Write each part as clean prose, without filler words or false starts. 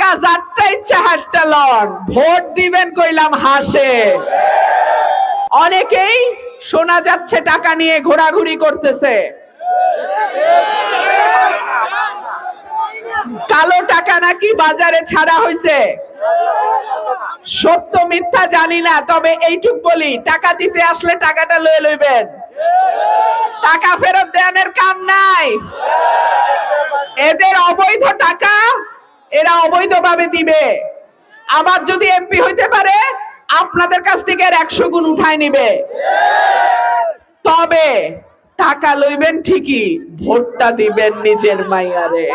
টাকা যারটা ইচ্ছা হাতটা লন, ভোট দিবেন কইলাম হাসে। অনেকেই শোনা যাচ্ছে টাকা নিয়ে ঘোরাঘুরি করতেছে, কালো টাকা নাকি বাজারে ছাড়া হয়েছে। সত্য মিথ্যা জানি না, তবে এইটুক বলি, টাকা দিতে আসলে টাকাটা লয়ে লইবেন, টাকা ফেরত দেওয়ার কাম নাই। এদের অবৈধ টাকা এরা অবৈধভাবে দিবে, আবার যদি এমপি হইতে পারে আপনাদের কাছ থেকে 100 গুণ উঠায় নিবে। তবে টাকা লইবেন ঠিকই, ভোটটা দিবেন নিজের মাইয়ারে।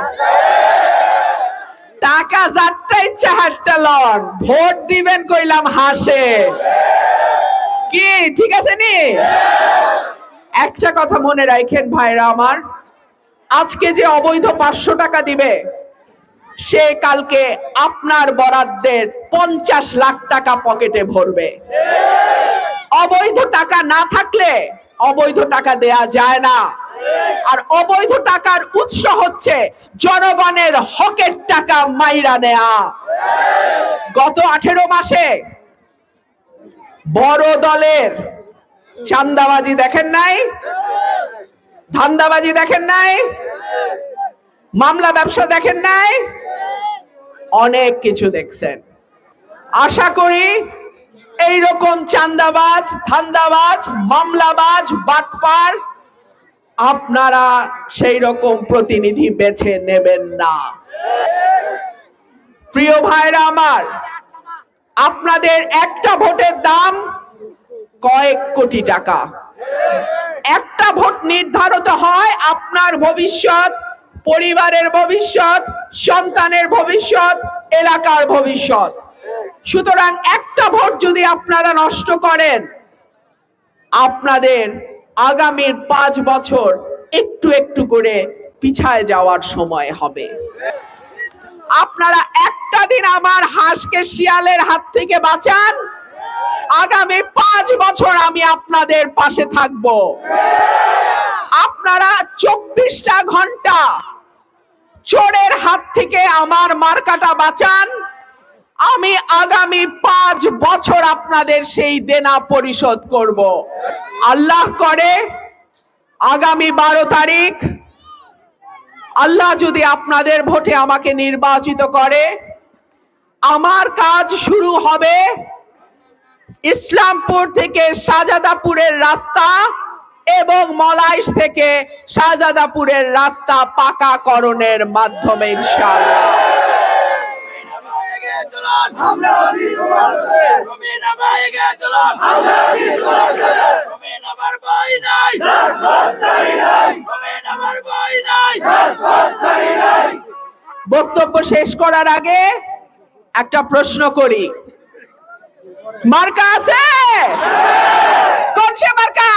টাকা যারটা ইচ্ছা হাতটা লন, ভোট দিবেন কইলাম হাসে। কি ঠিক আছে নি? একটা কথা মনে রাখেন ভাইরা আমার, আজকে যে অবৈধ 500 টাকা দিবে, সে কালকে আপনার বরাদ্দের 50 লাখ টাকা পকেটে ভরবে। অবৈধ টাকা না থাকলে অবৈধ টাকা দেয়া যায় না। আর অবৈধ টাকার উৎস হচ্ছে জনগণের হকের টাকা মাইরা নেয়া। গত 18 মাসে বড় দলের চাঁদাবাজি দেখেন নাই, ধান্দাবাজি দেখেন নাই, মামলা ব্যবসা দেখেন নাই, অনেক কিছু দেখছেন। আশা করি এইরকম চাঁদাবাজ, ধান্দাবাজ, মামলাবাজ, বাটপার আপনারা সেই রকম প্রতিনিধি বেছে নেবেন না। প্রিয় ভাইরা আমার, আপনাদের একটা ভোটের দাম কয়েক কোটি টাকা। একটা ভোট নির্ধারিত হয় আপনার ভবিষ্যৎ, পরিবারের ভবিষ্যৎ, সন্তানের ভবিষ্যৎ, এলাকার ভবিষ্যৎ। সুতরাং একটা ভোট যদি আপনারা নষ্ট করেন, আপনাদের আগামীর 5 বছর একটু একটু করে পিছায় যাওয়ার সময় হবে। আপনারা একটা দিন আমার হাঁসকে শিয়ালের হাত থেকে বাঁচান, আগামী 5 বছর আমি আপনাদের পাশে থাকব। আপনারা 24টা ঘন্টা চোরের হাত থেকে আমার মার্কাটা বাঁচান, আমি আগামী 5 বছর আপনাদের সেই দেনা পরিশোধ করব। আল্লাহ করে আগামী 12 তারিখ আল্লাহ যদি আপনাদের ভোটে আমাকে নির্বাচিত করে, আমার কাজ শুরু হবে ইসলামপুর থেকে শাহজাদাপুরের রাস্তা এবং মলাইশ থেকে শাহজাদাপুরের রাস্তা পাকাকরণের মাধ্যমে ইনশাআল্লাহ। বক্তব্য শেষ করার আগে একটা প্রশ্ন করি, মার্কা আছে? কোনছে মার্কা?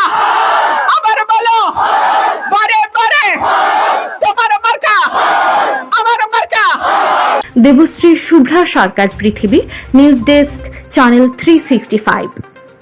আবার বলো, বারে বারে তোমার মার্কা, আমার মার্কা। দেবশ্রী শুভ্রা সরকার পৃথিবী, নিউজ ডেস্ক, চ্যানেল 365।